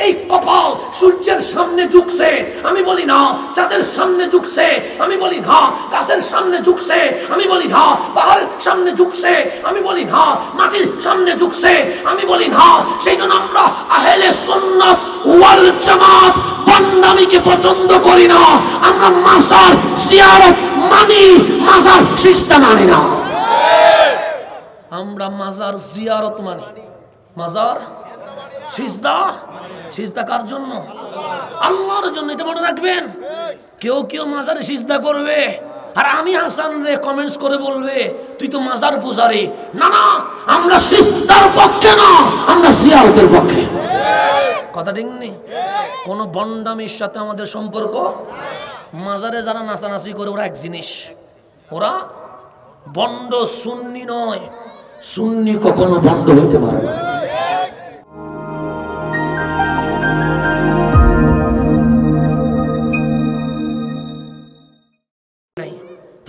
এই কপাল সূর্যের সামনে ঝুঁকছে, আমি বলি না। চাঁদের সামনে ঝুঁকছে, আমি বলি না। গাছের সামনে ঝুঁকছে, আমি বলি না। পাহাড়ের সামনে ঝুঁকছে, আমি বলি না। মাটির সামনে ঝুঁকছে, আমি বলি না। সেই জন্য আমরা আহলে সুন্নাত ওয়াল জামাত বান্দামিকে পছন্দ করি না। আমরা মাজার জিয়ারত মানি, মাজার সিজদা মানি না। আমরা মাজার জিয়ারত মানি, মাজার সিজদা। সিজদা কার জন্য? আল্লাহর জন্য। এটা মনে রাখবেন। কেউ কেউ মাজারে সিজদা করবে আর আমি হাসান রে কমেন্টস করে বলবে তুই তো মাজার পূজারি। না না, আমরা সিজদার পক্ষে না, আমরা জিয়ারতের পক্ষে। কথা ঠিক নেই? কোন বন্ডামির সাথে আমাদের সম্পর্ক। মাজারে যারা নাচানাচি করে ওরা এক জিনিস, ওরা বন্ড। সুন্নি নয়, সুন্নি কখনো বন্ড হইতে পারে না।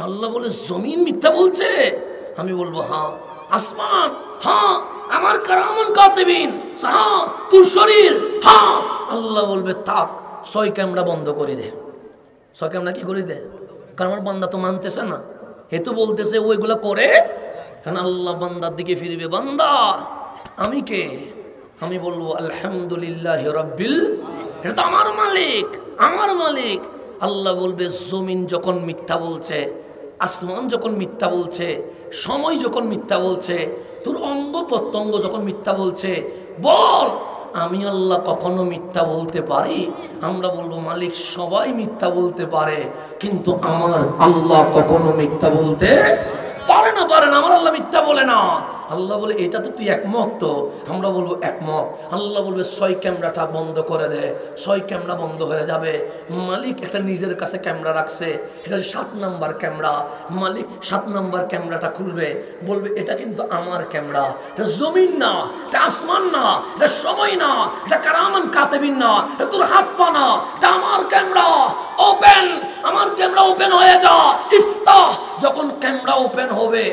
আল্লাহ বলে জমিন মিথ্যা বলছে, আমি বলবো হ্যাঁ। আসমান হ্যাঁ, আমার কারামান কাতিবিন হ্যাঁ, তোর শরীর হ্যাঁ। আল্লাহ বলবে থাক, 6 ক্যামেরা বন্ধ করে দে। 6 ক্যামেরা কি করে দে? কারণ আমার বান্দা তো মানতেছে না, হেতু বলতেছে ওইগুলা করে। কারণ আল্লাহ বান্দার দিকে ফিরবে, বান্দা আমি কে? আমি বলবো আলহামদুলিল্লাহ রাব্বিল, এটা তো আমার মালিক, আমার মালিক। আল্লাহ বলবে জমিন যখন মিথ্যা বলছে, আসমান যখন মিথ্যা বলছে, সময় যখন মিথ্যা বলছে, তোর অঙ্গ প্রত্যঙ্গ যখন মিথ্যা বলছে, বল আমি আল্লাহ কখনো মিথ্যা বলতে পারি? আমরা বলবো মালিক সবাই মিথ্যা বলতে পারে, কিন্তু আমার আল্লাহ কখনো মিথ্যা বলতে পারে না, পারে না। আমার আল্লাহ মিথ্যা বলে না। আল্লাহ বলে এটা তো তুই একমত তো? আমরা বলবো একমত। আল্লাহ বলবে 6 ক্যামেরাটা বন্ধ করে দে। 6 ক্যামেরা বন্ধ হয়ে যাবে। মালিক একটা নিজের কাছে ক্যামেরা রাখছে, এটা 7 নাম্বার ক্যামেরা। মালিক 7 নাম্বার ক্যামেরাটা খুলবে, বলবে এটা কিন্তু আমার ক্যামেরা, এটা জমিন না, এটা আসমান না, এটা সময় না, এটা কারামান কাতিবিন না, এটা তোর হাত পা না, এটা আমার ক্যামেরা। ওপেন, আমার ক্যামেরা ওপেন হয়ে যা। ইফতাহ। যখন ক্যামেরা ওপেন হবে,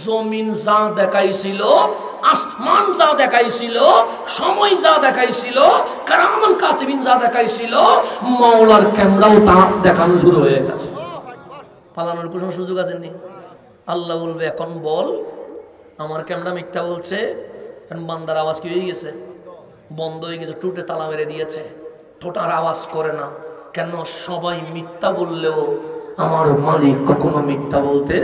জমিন যা দেখাইছিল, আসমান যা দেখাইছিল, সময় যা দেখাইছিল, কারামান কাতিবিন যা দেখাইছিল, মাওলার ক্যামেরাও তা দেখানো শুরু হয়ে গেছে। পালানোর কোনো সুযোগ আছে নি? আল্লাহ বলবে এখন বল আমার ক্যামেরা মিথ্যা বলছে। এখন বান্দার আওয়াজ কি হয়ে গেছে? বন্ধ হয়ে গেছে, টুটে তালা মেরে দিয়েছে, ঠোঁটার আওয়াজ করে না। কেন? সবাই মিথ্যা বললেও আমার মালিক কখনো মিথ্যা বলতে।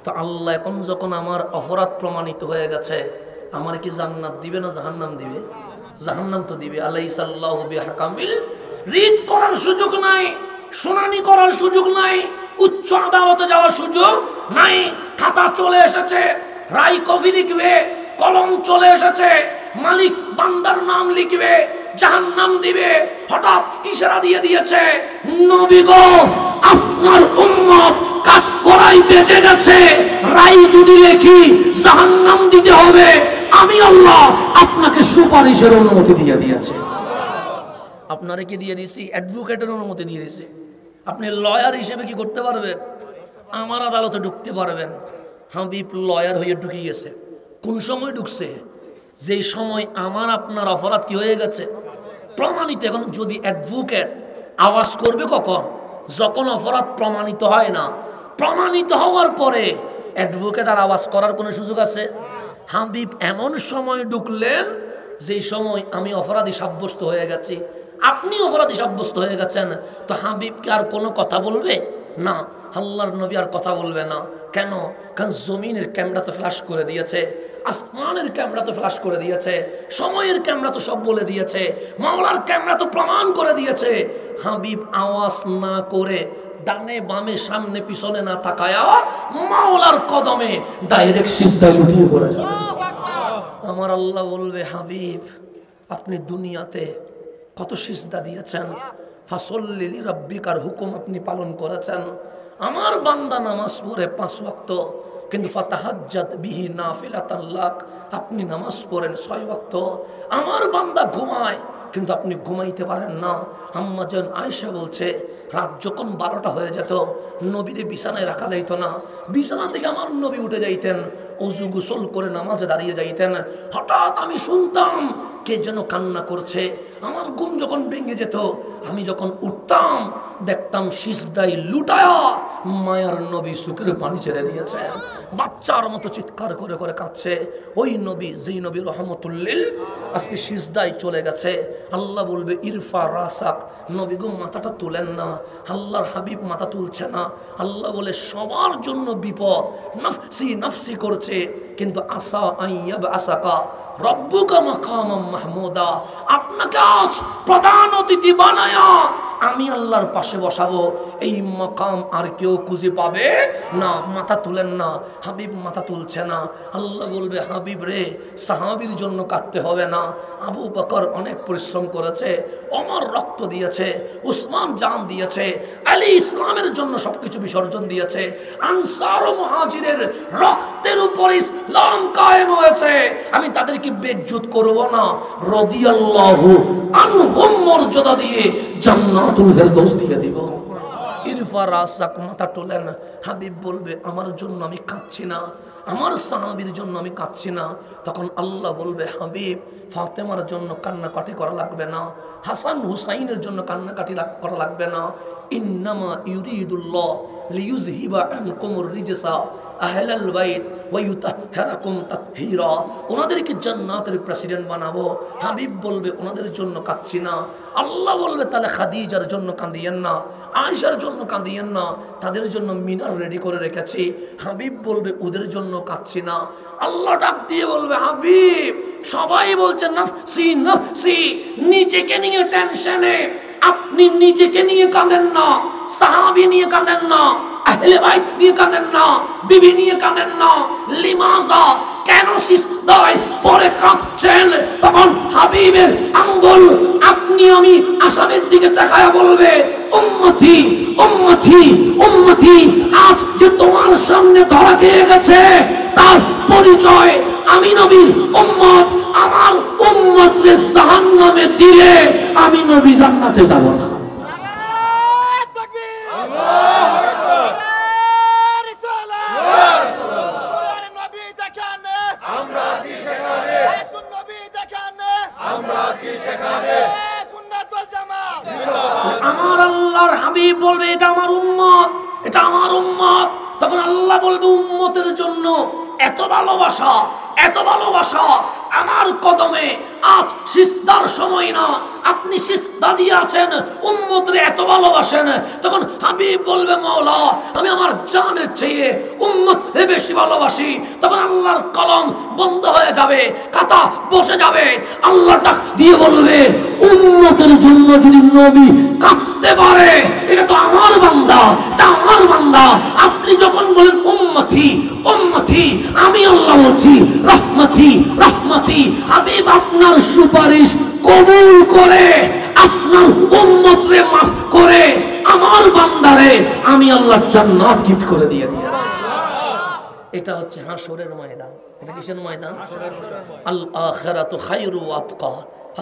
তো আল্লাহ এখন যখন আমার অপরাধ প্রমাণিত হয়ে গেছে, আমার কি জান্নাত দিবে না জাহান্নাম দিবে? জাহান্নাম তো দিবে। আলাইসাল্লাহু বিহাকামিল। রিট করার সুযোগ নাই, শুনানি করার সুযোগ নাই, উচ্চ আদালতে যাওয়ার সুযোগ নাই। খাতা চলে এসেছে, রায় কপি লিখবে, কলম চলে এসেছে, মালিক বান্দার নাম লিখবে, জাহান্নাম দিবে। হঠাৎ ইশারা দিয়ে দিয়েছে, নবী গো আপনার উম্মত কাঠগড়ায় বেঁচে গেছে, রায় যদি লেখি জাহান্নাম দিতে হবে, আমি আল্লাহ আপনাকে সুপারিশের অনুমতি দিয়ে দিয়েছে। আপনারে কি দিয়ে দিয়েছি? অ্যাডভোকেটের অনুমতি দিয়ে দিয়েছি। আপনি লয়ার হিসেবে কি করতে পারবেন? আমার আদালতে ঢুকতে পারবেন। হাবিব লয়ার হয়ে ঢুকে গেছে। কোন সময় ঢুকছে? যেই সময় আমার আপনার অপরাধ কি হয়ে গেছে, প্রমাণিত। এখন যদি অ্যাডভোকেট আওয়াজ করবে কখন? যখন অপরাধ প্রমাণিত হয় না। প্রমাণিত হওয়ার পরে অ্যাডভোকেট আর আওয়াজ করার কোনো সুযোগ আছে? হাবিব এমন সময় ঢুকলেন যেই সময় আমি অপরাধী সাব্যস্ত হয়ে গেছি, আপনি অপরাধী সাব্যস্ত হয়ে গেছেন। তো হাবিবকে আর কোনো কথা বলবে না, আল্লাহর নবী আর কথা বলবে না। কেন? কারণ জমিনের ক্যামেরা তো ফ্ল্যাশ করে দিয়েছে, আসমানের ক্যামেরা তো ফ্ল্যাশ করে দিয়েছে, সময়ের ক্যামেরা তো সব বলে দিয়েছে, মাওলার ক্যামেরা তো প্রমাণ করে দিয়েছে। হাবিব আওয়াজ না করে, ডানে বামে সামনে পিছনে না তাকায়া মাওলার কদমে ডাইরেক্ট সিজদায় লুটিয়ে পড়ে যাবে। আমার আল্লাহ বলবে হাবিব আপনি দুনিয়াতে কত সিজদা দিয়েছেন, ফাসল্লি লিরাব্বিকার হুকুম আপনি পালন করেছেন। আমার বান্দা নামাজ পড়ে 5 ওয়াক্ত, কিন্তু ফাতাহাজ্জাত বিহি নাফিলাতান লাক, আপনি নামাজ পড়েন 6 ওয়াক্ত। আমার বান্দা ঘুমায়, কিন্তু আপনি ঘুমাইতে পারেন না। আম্মা জান আয়েশা বলছে রাত যখন 12টা হয়ে যেত, নবীরে বিছানায় রাখা যাইত না। বিছানা থেকে আমার নবী উঠে যাইতেন, অজু গোসল করে নামাজে দাঁড়িয়ে যাইতেন। হঠাৎ আমি শুনতাম কে যেন কান্না করছে। আমার ঘুম যখন ভেঙে যেত, আমি যখন উঠতাম দেখতাম সিজদায় লুটায়া মায়ার নবী সুখের পানি ছেড়ে দিয়েছে, বাচ্চার মতো চিৎকার করে করে কাঁদছে। ওই নবী, যেই নবী রহমতুল্লিল, আজকে সিজদায় চলে গেছে। আল্লাহ বলবে ইরফা রাসাক, নবী গো মাথাটা তুলেন না। আল্লাহর হাবিব মাথা তুলছে না। আল্লাহ বলে সবার জন্য বিপদ, নফসি নফসি করছে, কিন্তু আসা আইয়াব আসাকা রব্বুকা মাকামাম মাহমুদা, আপনাকে আজ প্রধান অতিথি বানায়া আমি আল্লাহর পাশে বসাবো, এই মাকাম আর কেউ খুঁজে পাবে না। মাথা তুলেন না। হাবিব মাথা তুলছে না। আল্লাহ বলবে হাবিব রে, সাহাবীর জন্য কাঁদতে হবে না। আবু বকর অনেক পরিশ্রম করেছে, ওমর রক্ত দিয়েছে, উসমান জান দিয়েছে, আলী ইসলামের জন্য সবকিছু বিসর্জন দিয়েছে, আনসার ও মুহাজিরের রক্তের উপর ইসলাম কায়েম হয়েছে। আমি তাদেরকে বেজ্জুত করব না। রাদিয়াল্লাহু আনহুম মর্যাদা দিয়ে জান্নাতুল ফেরদৌস দিয়ে দিব। ইরফা রাসাক, মাথা তোলেন। হাবিব বলবে আমার জন্য আমি কাঁদছি না, আমার সাহাবীর জন্য আমি কাঁদছি না। তখন আল্লাহ বলবে হাবিব, ফাতেমার জন্য কান্নাকাটি করা লাগবে না, হাসান হুসাইনের জন্য কান্নাকাটি করা লাগবে না। ইন্নামা ইউরিদুল্লাহ লিইউযহিবা আনকুমুর রিজসা আহলাল বাইত ওয়া ইউতাহহিরাকুম তাতহীরা, ওনাদেরকে জান্নাতের প্রেসিডেন্ট বানাবো। হাবিব বলবে ওনাদের জন্য কাঁদছি না। আল্লাহ বলবে তাহলে খাদিজার জন্য কাঁদিয়েন না, আয়েশার জন্য কাঁদিয়েন না, তাদের জন্য মিনার রেডি করে রেখেছি। হাবিব বলবে ওদের জন্য কাঁদছি না। আল্লাহ ডাক দিয়ে বলবে হাবিব, সবাই বলছে নফসি নফসি, নিজেকে নিয়ে টেনশনে, আপনি নিজেকে নিয়ে কাঁদেন না, সাহাবী নিয়ে কাঁদেন না, আহলে বাইত নিয়ে কাঁদেন না, বিবি নিয়ে কাঁদেন না। লিমাজা, কেন সিজদায় পড়ে কাঁদছেন? তখন হাবিবের আঙ্গুল আপনি আমি আসামের দিকে তাকায়া বলবে উম্মতি উম্মতি উম্মতি, আজ যে তোমার সামনে ধরা খেয়ে গেছে তার পরিচয় আমি নবীর উম্মত। আমার উম্মতকে জাহান্নামে দিলে আমি নবী জান্নাতে যাব না। আমার আল্লাহর হাবিব বলবে এটা আমার উম্মত, এটা আমার উম্মত। তখন আল্লাহ বলবে উম্মতের জন্য এত ভালোবাসা, এত ভালোবাসা আমার কদমে। আজ সিজদার সময় না, আপনি সিজদা দিয়ে আছেন, উম্মতরে এত ভালোবাসেন। তখন হাবিব বলবে মাওলা, আমি আমার জানের চেয়ে উম্মতরে বেশি ভালোবাসি। তখন আল্লাহর কলম বন্ধ হয়ে যাবে, খাতা বসে যাবে। আল্লাহ ডাক দিয়ে বলবে উম্মতের জন্য যদি নবী কাঁদতে পারে, এটা তো আমার বান্দা, এটা আমার বান্দা। আপনি যখন বলেন উম্মতি উম্মতি, আমি আল্লাহ বলছি রহমতি রহমতি। হাবিব আপনার সুপারিশ কবুল করে আপনার উম্মতরে মাফ করে আমার বান্দারে আমি আল্লাহ জান্নাত গিফট করে দিয়ে দিয়েছি। এটা হচ্ছে হাসরের ময়দান। এটা কিসের ময়দান? আল আখিরাতু খায়রু ওয়া আবকা।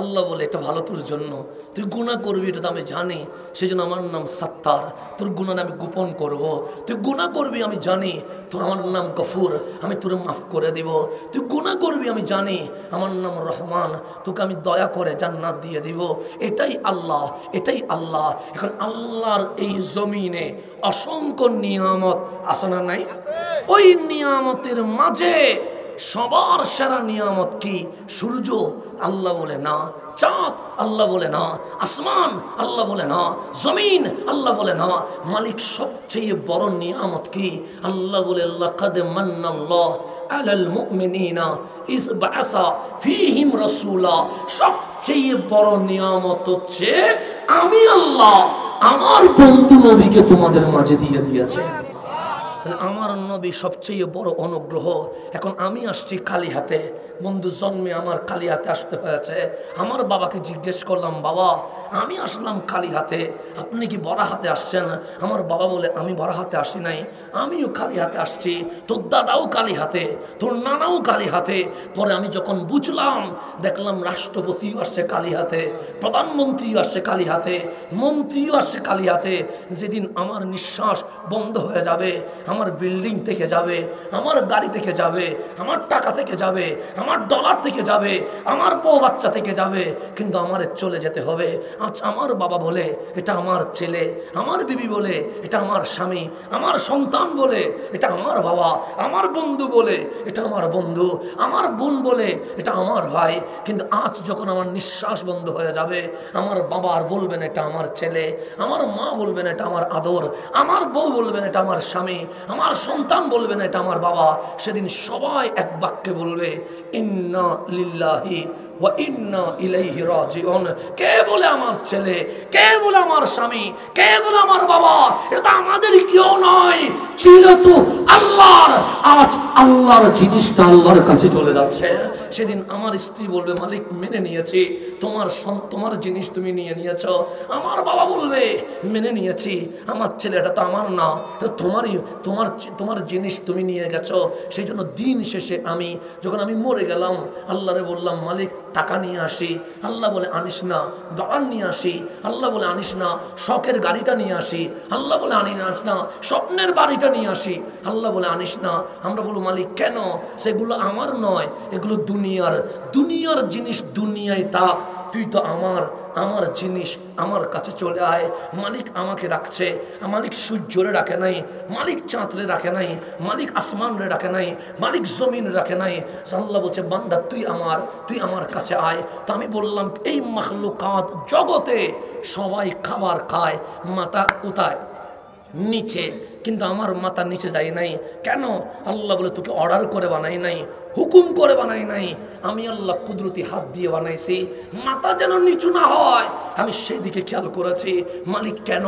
আল্লাহ বলে এটা ভালো তোর জন্য, তুই গুনাহ করবি এটা তো আমি জানি, সেজন্য আমার নাম সাত্তার, তোর গুনাহ আমি গোপন করব। তুই গুনাহ করবি আমি জানি, তোর আমার নাম গফুর, আমি তোর মাফ করে দিব। তুই গুনাহ করবি আমি জানি, আমার নাম রহমান, তোকে আমি দয়া করে জান্নাত দিয়ে দিব। এটাই আল্লাহ, এটাই আল্লাহ। এখন আল্লাহর এই জমিনে অসংখ্য নিয়ামত আছে না নাই? ওই নিয়ামতের মাঝে সবার সেরা নিয়ামত কি? সূর্য? আল্লাহ বলে না। চাঁদ? আল্লাহ বলে না। আসমান? আল্লাহ বলে না। জমিন? আল্লাহ বলে না। মালিক সবচেয়ে বড় নিয়ামত কি? আল্লাহ বলে লাকাদ মান্নাল্লাহু আলাল মুমিনিনা ইয বাআসা ফীহিম রাসূলা। সবচেয়ে বড় নিয়ামত হচ্ছে আমি আল্লাহ আমার বন্ধু নবীকে তোমাদের মাঝে দিয়ে দিয়েছে। আমার নবী সবচেয়ে বড় অনুগ্রহ। এখন আমি আসছি খালি হাতে, বন্ধু জন্মে আমার খালি হাতে আসতে হয়েছে। আমার বাবাকে জিজ্ঞেস করলাম, বাবা আমি আসলাম খালি হাতে, আপনি কি বড় হাতে আসছেন? আমার বাবা বলে আমি বড় হাতে আসি নাই, আমিও খালি হাতে আসছি। তোর দাদাও খালি হাতে, তোর নানাও খালি হাতে। পরে আমি যখন বুঝলাম, দেখলাম রাষ্ট্রপতিও আসছে খালি হাতে, প্রধানমন্ত্রীও আসছে খালি হাতে, মন্ত্রীও আসছে খালি হাতে। যেদিন আমার নিঃশ্বাস বন্ধ হয়ে যাবে, আমার বিল্ডিং থেকে যাবে, আমার গাড়ি থেকে যাবে, আমার টাকা থেকে যাবে, আমার আমার ডলার থেকে যাবে, আমার বউ বাচ্চা থেকে যাবে, কিন্তু আমার চলে যেতে হবে। আজ আমার বাবা বলে এটা আমার ছেলে, আমার বিবি বলে এটা আমার স্বামী, আমার সন্তান বলে এটা আমার বাবা, আমার বন্ধু বলে এটা আমার বন্ধু, আমার বোন বলে এটা আমার ভাই। কিন্তু আজ যখন আমার নিঃশ্বাস বন্ধ হয়ে যাবে, আমার বাবা আর বলবেন এটা আমার ছেলে, আমার মা বলবেন এটা আমার আদর, আমার বউ বলবেন এটা আমার স্বামী, আমার সন্তান বলবেন এটা আমার বাবা। সেদিন সবাই এক বাক্যে বলবে ইন্না লিল্লাহি ওয়া ইন্না ইলাইহি রাজিউন। কে বলে আমার ছেলে, কে বলে আমার স্বামী, কে বলে আমার বাবা, এটা আমাদের কেউ নয়, ছিল তো আল্লাহর। আজ আল্লাহর জিনিসটা আল্লাহর কাছে চলে যাচ্ছে। সেদিন আমার স্ত্রী বলবে মালিক মেনে নিয়েছি, তোমার জিনিস তুমি নিয়ে নিয়েছ। আমার বাবা বলবে মেনে নিয়েছি, আমার ছেলে এটা তো আমার না, এটা তোমার জিনিস তুমি নিয়ে গেছো। সেই জন্য দিন শেষে যখন আমি মরে গেলাম, আল্লাহরে বললাম মালিক টাকা নিয়ে আসি, আল্লাহ বলে আনিস না। ডলার নিয়ে আসি, আল্লাহ বলে আনিস না। শখের গাড়িটা নিয়ে আসি, আল্লাহ বলে আনিস না। স্বপ্নের বাড়িটা নিয়ে আসি, আল্লাহ বলে আনিস না। আমরা বলবো মালিক কেন? সেগুলো আমার নয়, এগুলো দুনিয়ার জিনিস দুনিয়ায় থাক, তুই তো আমার জিনিস আমার কাছে চলে আয়। মালিক আমাকে রাখছে, মালিক সূর্যরে রাখে নাই, মালিক চাঁদরে রাখে নাই, মালিক আসমানরে রাখে নাই, মালিক জমিন রাখে নাই। আল্লাহ বলছে বান্দা তুই আমার কাছে আয়। তো আমি বললাম এই মাখলুকাত জগতে সবাই খাবার খায়, মাথা কোথায়? নিচে। কিন্তু আমার মাথা নিচে যায় নাই কেন? আল্লাহ বলে তোকে অর্ডার করে বানাই নাই, হুকুম করে বানাই নাই, আমি আল্লাহ কুদরতি হাত দিয়ে বানাইছি, মাথা যেন নিচু না হয়। আমি সেই দিকে খেয়াল করেছি। মালিক কেন?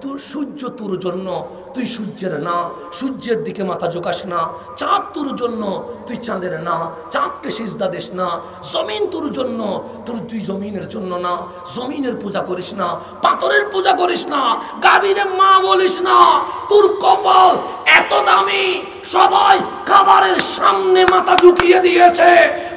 তোর সূর্য তোর জন্য, তুই সূর্যের না, সূর্যের দিকে মাথা ঝুঁকাস না। চাঁদ তোর জন্য, তুই চাঁদের না, চাঁদকে সিজদা দিস না। জমিন তোর জন্য, তুই জমিনের জন্য না, জমিনের পূজা করিস না, পাথরের পূজা করিস না, গাভীরে মা বলিস না। তোর কপাল এত দামি, সবাই খাবারের সামনে মাথা ঝুঁকিয়ে দিয়েছে,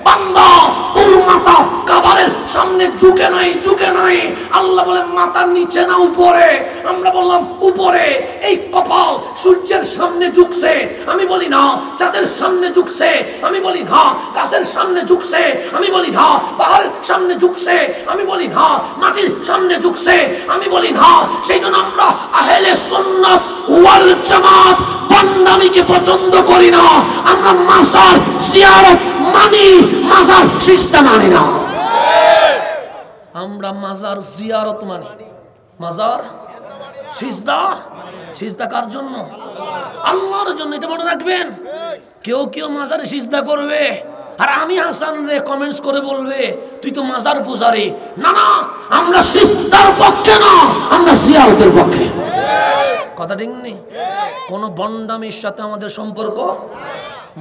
বান্দা তোর মাথা খাবারের সামনে ঝুঁকে নাই। আল্লাহ বলে মাথার নিচে না উপরে? আমরা বললাম উপরে। এই কপাল সূর্যের সামনে ঝুঁকছে, আমি বলি না। চাঁদের সামনে ঝুঁকছে, আমি বলি না। গাছের সামনে ঝুঁকছে, আমি বলি না। পাহাড়ের সামনে ঝুঁকছে, আমি বলি না। মাটির সামনে ঝুঁকছে, আমি বলি না। সেই জন্য আমরা আহলে সুন্নাত ওয়াল জামাত বান্দামিকে পছন্দ করি না। আমরা মাজার জিয়ারত মানি, মাজার সিজদা মানি না। আমরা মাজার জিয়ারত মানি, মাজার সিজদা কার জন্য? আল্লাহর জন্য। এটা মনে রাখবেন। কেউ মাজারে সিজদা করবে, আর আমি হাসান রে কমেন্টস করে বলবে তুই তো মাজার পূজারি। না, আমরা সিজদার পক্ষে না, আমরা জিয়ারতের পক্ষে। কথা ঠিক নেই? কোন বন্ডামির সাথে আমাদের সম্পর্ক।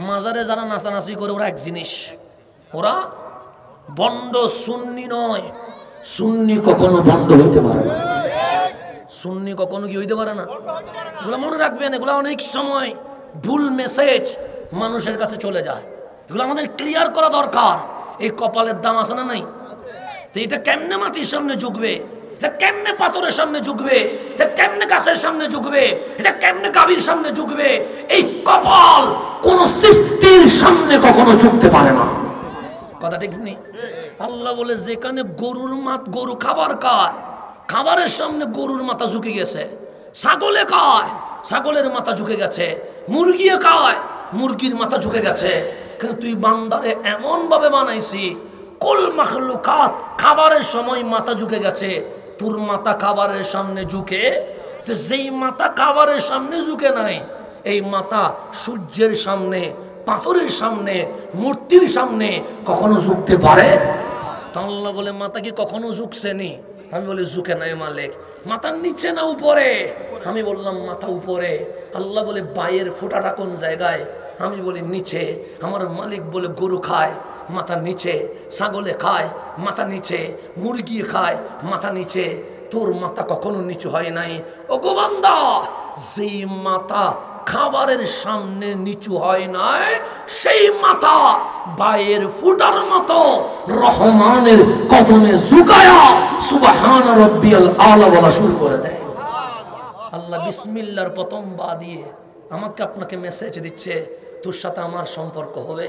মাজারে যারা নাচানাচি করে ওরা এক জিনিস, ওরা বন্ড। সুন্নি নয়, সুন্নি কখনো বন্ড হইতে পারে না। সুন্নি কখনো কি হইতে পারে না? এগুলো মনে রাখবেন। এগুলো অনেক সময় ভুল মেসেজ মানুষের কাছে চলে যায়, এগুলো আমাদের ক্লিয়ার করা দরকার। এই কপালের দাম আছে না নাই? তো এটা কেমনে মাটির সামনে ঝুঁকবে? এটা কেমনে পাথরের সামনে ঝুঁকবে? এটা কেমনে গাছের সামনে ঝুঁকবে? এটা কেমনে গাভীর সামনে ঝুঁকবে? এই কপাল কোন সৃষ্টির সামনে কখনো ঝুঁকতে পারে না। কথা ঠিক নেই? আল্লাহ বলে যেখানে গরু খাবার খায়, খাবারের সামনে গরুর মাথা ঝুঁকে গেছে। ছাগলে খায়, ছাগলের মাথা ঝুঁকে গেছে। মুরগি খায়, মুরগির মাথা ঝুঁকে গেছে। কিন্তু তুই বান্দারে এমন ভাবে বানাইছি, কুল মাখলুকাত খাবারের সময় মাথা ঝুঁকে গেছে, তোর মাথা খাবারের সামনে ঝুঁকে। তো যেই মাথা খাবারের সামনে ঝুঁকে নাই, এই মাথা সূর্যের সামনে, পাথরের সামনে, মূর্তির সামনে কখনো ঝুঁকতে পারে? আল্লাহ বলে মাথা কি কখনো ঝুঁকছে নি? আমি বলি ঝুঁকে নাই মালিক। মাথার নিচে না উপরে? আমি বললাম মাথা উপরে। আল্লাহ বলে পায়ের ফোঁটাটা কোন জায়গায়? আমি বলি নিচে। আমার মালিক বলে গরু খায়, মাথা নিচে। ছাগলে খায়, মাথা নিচে। মুরগি খায়, মাথা নিচে। তোর মাথা কখনো নিচু হয় নাই। ও গো বান্দা, যেই মাথা খাবারের সামনে নিচু হয় নাই, সেই মাথা বায়ের ফুটার মতো রহমানের কদমে ঝুঁকায়া সুবহান রাব্বিয়াল আলা বলা শুরু করে দেয়। আল্লাহ বিসমিল্লাহর প্রথম বা দিয়ে আমাকে আপনাকে মেসেজ দিচ্ছে, তোর সাথে আমার সম্পর্ক হবে,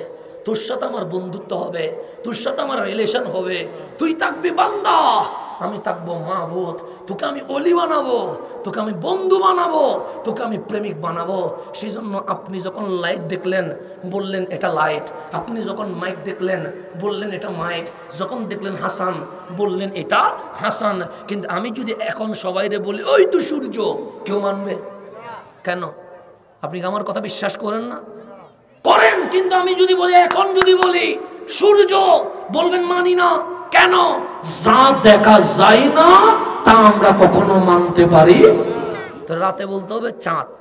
তোর সাথে আমার বন্ধুত্ব হবে, তোর সাথে আমার রিলেশন হবে, তুই থাকবি বান্দা, আমি থাকবো মাহবুদ, তোকে আমি অলি বানাবো, তোকে আমি বন্ধু বানাবো, তোকে আমি প্রেমিক বানাবো। সেই জন্য আপনি যখন লাইট দেখলেন বললেন এটা লাইট, আপনি যখন মাইক দেখলেন বললেন এটা মাইক, যখন দেখলেন হাসান বললেন এটা হাসান। কিন্তু আমি যদি এখন সবাইরে বলি ওই তো সূর্য, কেউ মানবে? কেন? আপনি আমার কথা বিশ্বাস করেন না? করেন। কিন্তু আমি যদি বলি, এখন যদি বলি সূর্য, বলবেন মানি না। কেন? যা দেখা যায় না তা আমরা কখনো মানতে পারি। তো রাতে বলতে হবে চাঁদ,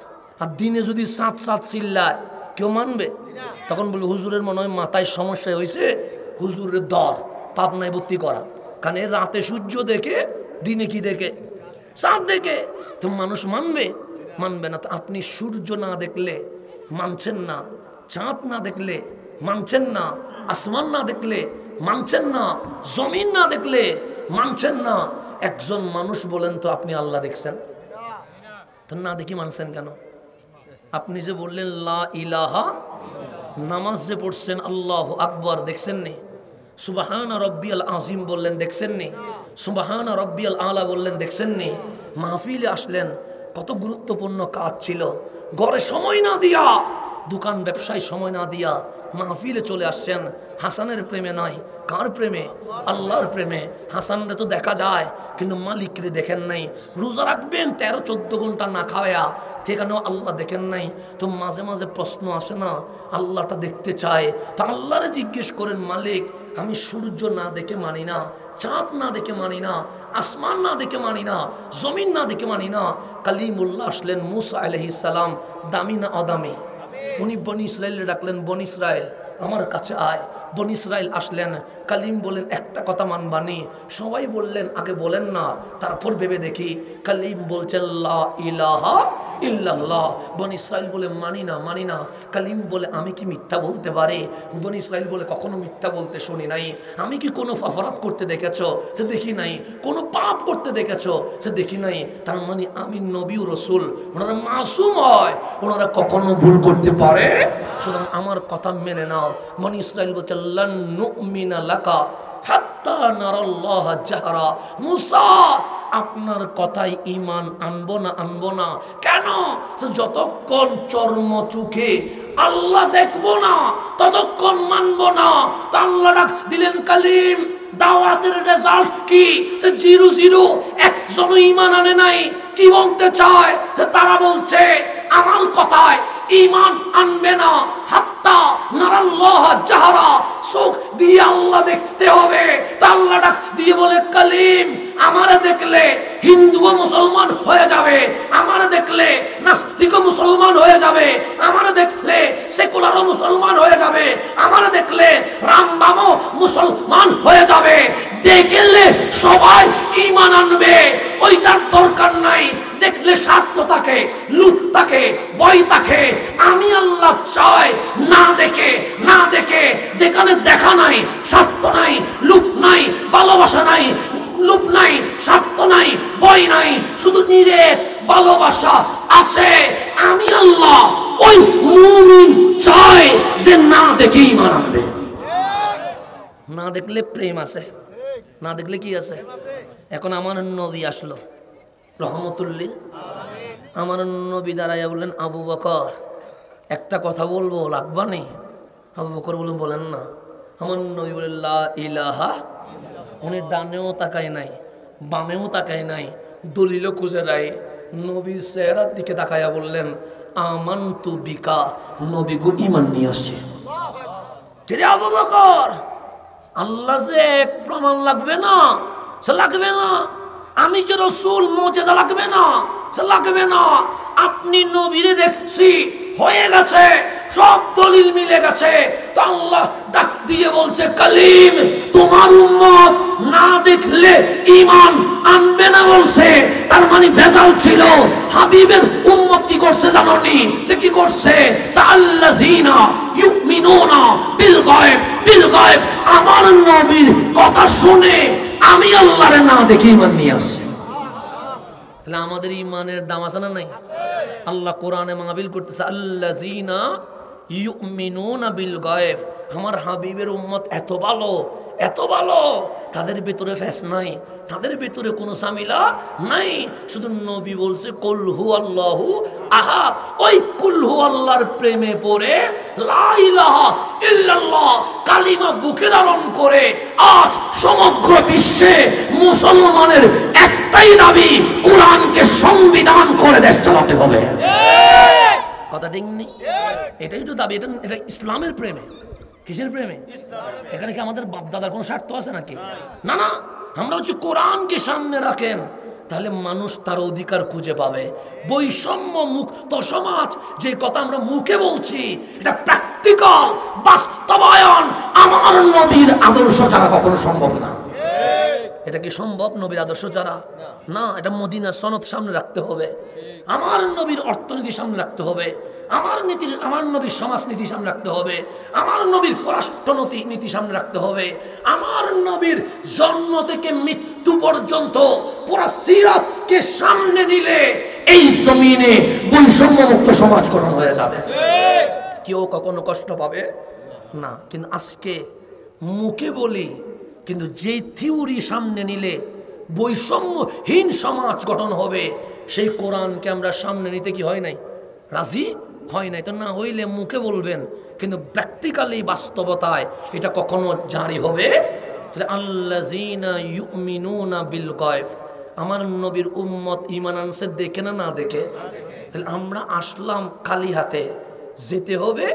আর দিনে যদি চাঁদ চাঁদ চিল্লায় কেউ মানবে? তখন বলবে হুজুরের মনে হয় মাথায় সমস্যা হয়েছে, হুজুরের দর পাবনায় ভর্তি করা। কারণ রাতে সূর্য দেখে, দিনে কি দেখে? চাঁদ দেখে। তো মানুষ মানবে? মানবে না। তো আপনি সূর্য না দেখলে মানছেন না, চাঁদ না দেখলে মানছেন না, আসমান না দেখলে মানছেন না, জমিন না দেখলে মানছেন না। একজন মানুষ বলেন তো আপনি আল্লাহ দেখছেন? তো না দেখি মানছেন কেন? আপনি যে বললেন লা ইলাহা, নামাজ যে পড়ছেন আল্লাহু আকবার, দেখছেন নি? সুবহানা রব্বিয়াল আযীম বললেন, দেখছেন নি? সুবহানা রব্বিয়াল আলা বললেন, দেখছেন নি? মাহফিলে আসলেন, কত গুরুত্বপূর্ণ কাজ ছিল, ঘরে সময় না দিয়া, দোকান ব্যবসায় সময় না দিয়া মাহফিলে চলে আসছেন। হাসানের প্রেমে নয়, কার প্রেমে? আল্লাহর প্রেমে। হাসানরে তো দেখা যায় কিন্তু মালিকরে দেখেন নাই। রোজা রাখবেন 13-14 ঘন্টা না খাওয়া, সেখানেও আল্লাহ দেখেন নাই। তো মাঝে মাঝে প্রশ্ন আসে না, আল্লাহটা দেখতে চায়। তা আল্লাহরে জিজ্ঞেস করেন, মালিক আমি সূর্য না দেখে মানি না, চাঁদ না দেখে মানি না, আসমান না দেখে মানি না, জমিন না দেখে মানি না। কালিমুল্লাহ আসলেন মুসা আলাইহিস সালাম, দামি না অদামি? উনি বনি ইসরায়েল ডাকলেন, বনি ইসরায়েল আমার কাছে আয়। বনি ইসরায়েল আসলেন, কালিম বলেন একটা কথা মানবানি? সবাই বললেন আগে বলেন না, তারপর ভেবে দেখি। কালিম বলছেন লা ইলাহা ইল্লাল্লাহ। বনি ইসরায়েল বলে মানি না, মানি না। কালিম বলে আমি কি মিথ্যা বলতে পারি? বনি ইসরায়েল বলে কখনো মিথ্যা বলতে শুনি নাই। আমি কি কোনো অপরাধ করতে দেখেছ? সে দেখি নাই। কোনো পাপ করতে দেখেছ? সে দেখি নাই। তার মানে আমি নবী ও রাসূল, ওনারা মাসুম হয়, ওনারা কখনো ভুল করতে পারে। সুতরাং আমার কথা মেনে নাও। বনি ইসরায়েল বলছে লান নুমিনা লাকা হাত্তা নারাল্লাহ জাহরা। মুসা আপনার কথাই ঈমান আনবো না, আনবো না। কেন? যতক্ষণ চর্ম চোখে আল্লাহ দেখবো না ততক্ষণ মানবো না। তা আল্লাহ ডাক দিলেন, কালিম দাওয়াতের রেজাল্ট কি? সে 0-0, একজনও ঈমান আনে নাই। কি বলতে চায়? যে তারা বলছে আমার কথায় ঈমান আনবে না হাত্তা নারাল্লাহ জাহরা, চোখ দিয়ে আল্লাহ দেখতে হবে। তা আল্লাহ ডাক দিয়ে বলে, কালিম আমারে দেখলে হিন্দুও মুসলমান হয়ে যাবে, আমারে দেখলে নাস্তিকও মুসলমান হয়ে যাবে, আমারে দেখলে সেকুলারও মুসলমান হয়ে যাবে, আমারে দেখলে রামবামও মুসলমান হয়ে যাবে। দেখলে সবাই ঈমান আনবে, ওইটার দরকার নাই। দেখলে স্বার্থ থাকে, লুপ থাকে, ভয় থাকে। আমি আল্লাহ চাই না দেখে, না দেখে, যেখানে দেখা নাই, স্বার্থ নাই, লুপ নাই, ভালোবাসা নাই, লুপ নাই, স্বার্থ নাই, ভয় নাই, শুধু নিরেট ভালোবাসা আছে। আমি আল্লাহ ওই মুমিন চাই যে না দেখে ঈমান আনবে। না দেখলে প্রেম আছে, না দেখলে কি আছে? এখন আমার নবী আসলো রহমতুল্লিল, আমার নবী দাঁড়াইয়া বললেন, আবু বকর একটা কথা বলবো, লাগবা নেই? আবু বকর বলেন না। আমার নবী বলেন লা ইলাহা। উনি ডানেও তাকায় নাই, বামেও তাকায় নাই, দলিলও খুঁজে নাই, নবীর চেহারার দিকে তাকাইয়া বললেন, আমানতু বিকা। নবী গো ঈমান নিয়ে আসছে। আবু বকর আল্লাহ যে এক প্রমাণ লাগবে না, সে লাগবে না। আমি যে রাসূল মুজিজা লাগবে না, সে লাগবে না। আপনি নবীরে দেখছি, হয়ে গেছে, সব দলিল মিলে গেছে। তো আল্লাহ ডাক দিয়ে বলছে, কালিম তোমার উম্মত না দেখলে ঈমান আনবে না বলছে। তার মানে ভেজাল ছিল। হাবিবের উম্মত কি করছে জানোনি? সে কি করছে? সাল্লাযিনা ইউমিনুনা বিল গায়ব, বিল গায়ব। আমার নবীর কথা শুনে আমি আল্লাহরে না দেখে ঈমান নিয়ে আসছি। তাহলে আমাদের ঈমানের দাম আছে না নাই? আল্লাহ কোরআনে মাহফিল করতেছে, আল্লাযিনা ইউমিনুনা বিল গায়ব, আমার হাবিবের উম্মত এত ভালো, এত ভালো, তাদের ভেতরে ফ্যাস নাই, তাদের ভেতরে কোনো সামিলা নাই। শুধু নবী বলছে কুল হু আল্লাহু আহাদ, ওই কুল হু আল্লাহর প্রেমে পড়ে লা ইলাহা ইল্লাল্লাহ কালিমা বুকে ধারণ করে আজ সমগ্র বিশ্বে মুসলমানের একটাই দাবি, কোরআনকে সংবিধান করে দেশ চালাতে হবে। কথা ঠিক নেই? এটাই তো দাবি। এটা ইসলামের প্রেমে। কিসের প্রেমে? এখানে কি আমাদের বাপ দাদার কোনো স্বার্থ আছে নাকি? না না, আমরা হচ্ছে কোরআনকে সামনে রাখেন, তাহলে মানুষ তার অধিকার খুঁজে পাবে। বৈষম্য মুক্ত সমাজ যে কথা আমরা মুখে বলছি, এটা প্র্যাকটিক্যাল বাস্তবায়ন আমার নবীর আদর্শ ছাড়া কখনো সম্ভব না। এটা কি সম্ভব নবীর আদর্শ ছাড়া? না, এটা মদিনার সনদ সামনে রাখতে হবে, আমার নবীর অর্থনীতি সামনে রাখতে হবে, আমার নবীর সমাজনীতি সামনে রাখতে হবে, আমার নবীর পররাষ্ট্র নীতি সামনে রাখতে হবে, আমার নবীর জন্ম থেকে মৃত্যু পর্যন্ত পুরো সিরাতকে সামনে দিলে এই জমিনে বৈষম্য মুক্ত সমাজ গঠন হয়ে যাবে। কেউ কখনো কষ্ট পাবে না। কিন্তু আজকে মুখে বলি, কিন্তু যে থিওরি সামনে নিলে বৈষম্যহীন সমাজ গঠন হবে, সেই কোরআনকে আমরা সামনে নিতে কি হয় নাই? রাজি হয় নাই। তো না হইলে মুখে বলবেন, কিন্তু প্র্যাকটিক্যালি বাস্তবতায় এটা কখনো জারি হবে। আল্লাযীনা ইউমিনুনা বিল গায়ব, আমার নবীর উম্মত ঈমান আনছে দেখে না দেখে। তাহলে আমরা আসলাম খালি হাতে, যেতে হবে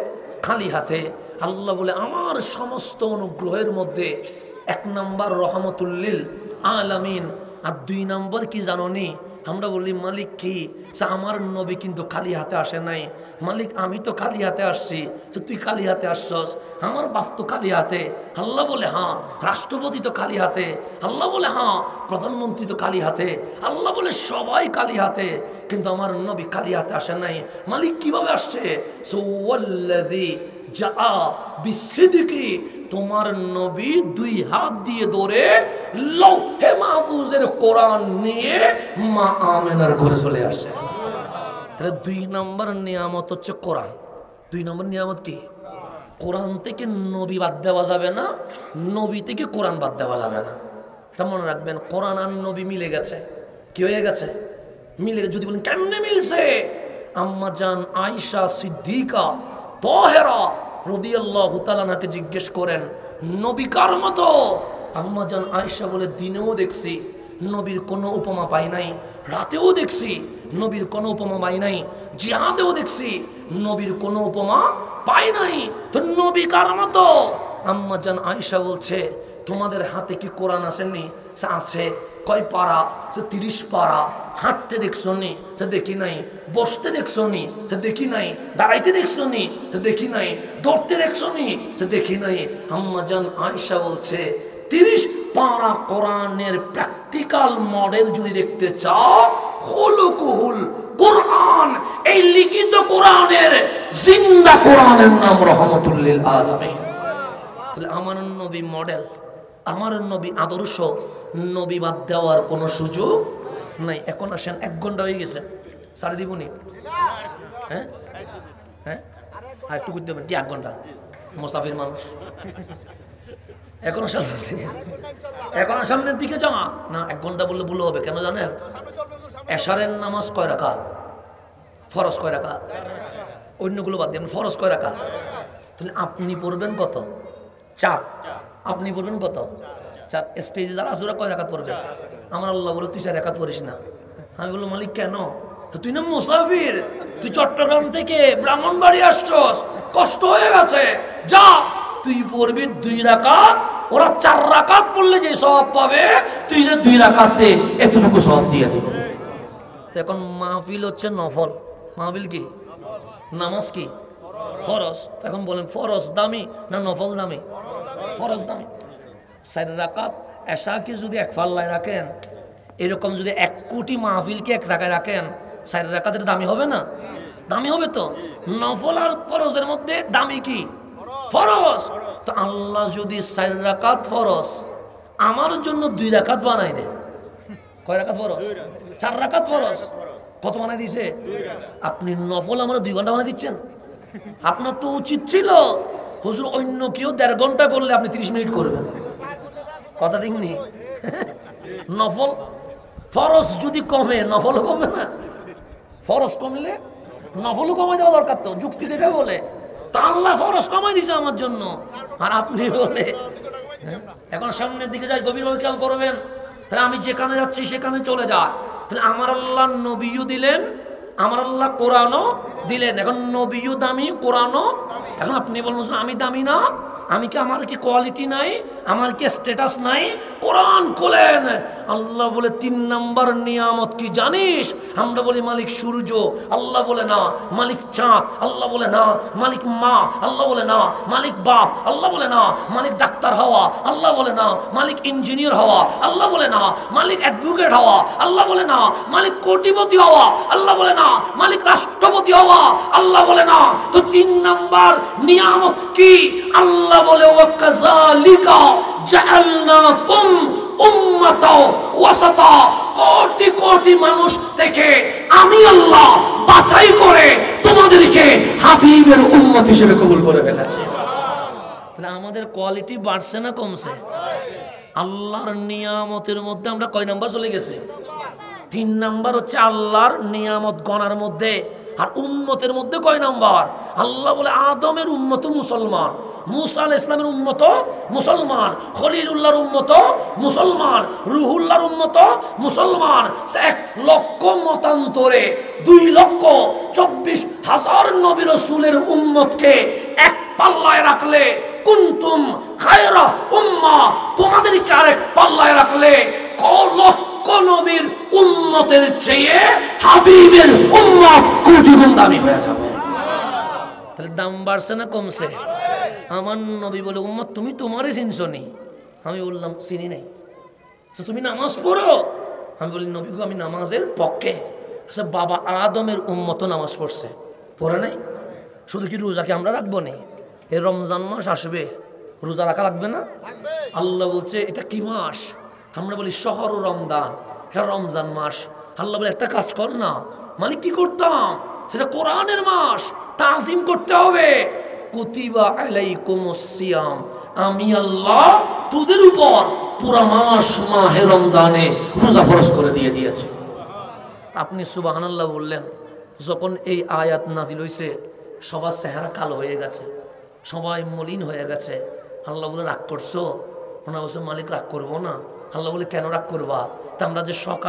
খালি হাতে। আল্লাহ বলে আমার সমস্ত অনুগ্রহের মধ্যে 1 নম্বর রহমতুল্লিল আলামিন, আর 2 নম্বর কি জানোনি? আমরা বলি মালিক কি? আমার নবী কিন্তু খালি হাতে আসে নাই। মালিক আমি তো খালি হাতে আসছি, তো তুই খালি হাতে আসছস? আমার বাপ তো খালি হাতে। আল্লাহ বলে হ্যাঁ। রাষ্ট্রপতি তো খালি হাতে। আল্লাহ বলে হ্যাঁ। প্রধানমন্ত্রী তো খালি হাতে। আল্লাহ বলে সবাই খালি হাতে, কিন্তু আমার নবী খালি হাতে আসে নাই। মালিক কিভাবে আসছে? সুওয়াল্লাযী জাআ বিসিদকি, তোমার নবী 2 হাত দিয়ে ধরে লৌহে মাহফুজের কোরআন নিয়ে মা আমেনার ঘরে চলে আসে। তাহলে 2 নম্বর নিয়ামত হচ্ছে কোরআন। 2 নম্বর নিয়ামত কি? কোরআন থেকে নবী বাদ দেওয়া যাবে না, নবী থেকে কোরআন বাদ দেওয়া যাবে না। এটা মনে রাখবেন। কোরআন আর নবী মিলে গেছে। কি হয়ে গেছে? মিলে গেছে। যদি বলেন কেমনে মিলছে? আম্মা জান আয়েশা সিদ্দিকা তাহেরা রাদিয়াল্লাহু তাআলা আনহাকে জিজ্ঞেস করেন, নবী কার মতো? আম্মা জান আয়েশা বলে, দিনেও দেখছি নবীর কোনো উপমা পাই নাই, রাতেও দেখছি নবীর কোনো উপমা পাই নাই, জিহাদেও দেখছি নবীর কোনো উপমা পাই নাই, তো নবী কার মতো? আম্মা জান আয়েশা বলছে, তোমাদের হাতে কি কোরআন আসেনি? আছে। কয় পারা? 30 পারা। হাঁটতে দেখছো নি? দেখি নাই। বসতে দেখছো নি? দেখি নাই। দাঁড়াইতে দেখছো নি? দেখি নাই। দৌড়তে দেখছো নি? দেখি নাই। আম্মা জান আয়েশা বলছে, 30 পারা কোরআনের প্র্যাকটিক্যাল মডেল যদি দেখতে চাও, খুলুকুহুল কোরআন, এই লিখিত কোরআনের জিন্দা কোরআনের নাম রহমতুল লিল আলামিন। তাহলে আমার নবী মডেল, আমার নবী আদর্শ, নবী বাদ দেওয়ার কোনো সুযোগ নাই। এখন আসেন, 1 ঘন্টা হয়ে গেছে, সাড়ে দিবনি? হ্যাঁ হ্যাঁ, আর একটু করতে পারেন কি? 1 ঘন্টা মুসাফির মানুষ। এখন সামনের দিকে যাওয়া না, 1 ঘন্টা বললে ভুল হবে। কেন জানেন? এশারের নামাজ কয় রাকাত? ফরজ কয় রাকাত? অন্যগুলো বাদ দিয়ে ফরজ কয় রাকাত? তাহলে আপনি পড়বেন কত? 4। আপনি পড়বেন কত? 4। স্টেজে যারা আসুরা কয় রাকাত পড়বে? আমার আল্লাহ বলে, তুই 4 রাকাত পড়িস না। আমি বললাম, মালিক কেন? তুই না মুসাফির, তুই চট্টগ্রাম থেকে ব্রাহ্মণবাড়ি আসছস, কষ্ট হয়ে গেছে, যা তুই পড়বি 2 রাকাত। ওরা 4 রাকাত পড়লে যে সওয়াব পাবে, তুই না 2 রাকাতে এতটুকু সওয়াব দিয়ে দিবি। তো এখন মাহফিল হচ্ছে নফল। মাহফিল কি? নামাজ কি? ফরজ। এখন বলেন ফরজ দামি না নফল দামি? ফরজ দামি। 4 রাকাত এশাকে যদি 1 পাল্লায় রাখেন, এরকম যদি 1 কোটি মাহফিলকে 1 রাকায় রাখেন, 4 রাকাতের দামি হবে না? দামি হবে তো। নফল আর ফরজের মধ্যে দামি কি? ফরজ। তো আল্লাহ যদি 4 রাকাত ফরজ আমার জন্য 2 রাকাত বানাই দেয়, কয় রাকাত ফরজ? 4 রাকাত ফরজ। কত বানাই দিছে? আপনি নফল আমরা 2 ঘন্টা বানাই দিচ্ছেন। আপনার তো উচিত ছিল হুজুর অন্য কেউ 1.5 ঘন্টা করলে আপনি 30 মিনিট করবেন। কথা ঠিক নেই? নফল ফরজ যদি কমে নফলও কমবে না? ফরজ কমলে নফলও কমাই দেওয়া দরকার, তো যুক্তি যেটা বলে। তা আল্লাহ ফরজ কমাই দিছে আমার জন্য, আর আপনি বলে এখন সামনের দিকে যাই, গভীরভাবে খেয়াল করবেন। তাহলে আমি যেখানে যাচ্ছি সেখানে চলে যা। তাহলে আমার আল্লাহ নবীও দিলেন, আমার আল্লাহ কোরআনও দিলেন। এখন নবীও দামি, কোরআনও। এখন আপনি বলুন আমি দামি না? আমি কি, আমার কি কোয়ালিটি নাই? আমার কি স্ট্যাটাস নাই? কোরআন খোলেন, আল্লাহ বলে 3 নাম্বার নিয়ামত কি জানিস? আমরা বলি মালিক সূর্য, আল্লাহ বলে না। মালিক চাঁদ, আল্লাহ বলে না। মালিক মা, আল্লাহ বলে না। মালিক বাপ, আল্লাহ বলে না। মালিক ডাক্তার হওয়া, আল্লাহ বলে না। মালিক ইঞ্জিনিয়ার হওয়া, আল্লাহ বলে না। মালিক অ্যাডভোকেট হওয়া, আল্লাহ বলে না। মালিক কোটিপতি হওয়া, আল্লাহ বলে না। মালিক রাষ্ট্রপতি হওয়া, আল্লাহ বলে না। তো 3 নাম্বার নিয়ামত কি? আল্লাহ বলে ওয়াকাযালিকা জাআলনাকুম উম্মাতাও ওয়াসাতা, কোটি কোটি মানুষ থেকে আমি আল্লাহ বাছাই করে তোমাদেরকে হাবিবের উম্মত হিসেবে কবুল করে ফেলেছি। তাহলে আমাদের কোয়ালিটি বাড়ছে না কমছে? আল্লাহর নিয়ামতের মধ্যে আমরা কয় নাম্বার চলে গেছি? 3 নাম্বার হচ্ছে আল্লাহর নিয়ামত গণার মধ্যে। আর উম্মতের মধ্যে কয় নাম্বার? আল্লাহ বলে আদমের উম্মত মুসলমান, মুসা আলাইহিস সালামের উম্মত মুসলমান, খলিলুল্লাহর উম্মত মুসলমান, রুহুল্লাহর উম্মত মুসলমান। 1 লক্ষ মতান্তরে 2,24,000 নবী রাসূলের উম্মতকে এক পাল্লায় রাখলে, কুনতুম খায়রা উম্মাহ, তোমাদেরকে আরেক পাল্লায় রাখলে লক্ষ নবীর উম্মতের চেয়ে হাবিবের উম্মত কোটি গুণ দামি হয়ে যাবে। তাহলে দাম বাড়ছে না কমছে? আমার নবী বলে উম্মত তুমি তোমারই চিনছো নি? আমি বললাম চিনি নাই। তুমি নামাজ পড়ো? আমি বলি নবী আমি নামাজের পক্ষে। আচ্ছা বাবা আদমের উম্মত নামাজ পড়ছে, পড়ে নাই? শুধু কি রোজাকে আমরা রাখবো না? এই রমজান মাস আসবে, রোজা রাখা লাগবে না? আল্লাহ বলছে এটা কি মাস? আমরা বলি শহর ও রমজান, এটা রমজান মাস। আল্লাহ বলে একটা কাজ কর না। মানে কি করতাম? সেটা কোরআনের মাস, তাজিম করতে হবে। কুতিবা আলাইকুমুস সিয়াম, আমি আল্লাহ তোদের উপর পুরা মাস মাহে রমজানে রোজা ফরজ করে দিয়েছে। আপনি সুবহানাল্লাহ বললেন। যখন এই আয়াত নাজিল হইছে সবার চেহারা কালো হয়ে গেছে, সবাই মলিন হয়ে গেছে। আল্লাহ বলে রাগ করছো? ওনা বলছে মালিক রাগ করবো না। আল্লাহ বলে কেন রাগ করবা? তা আমরা যে সকাল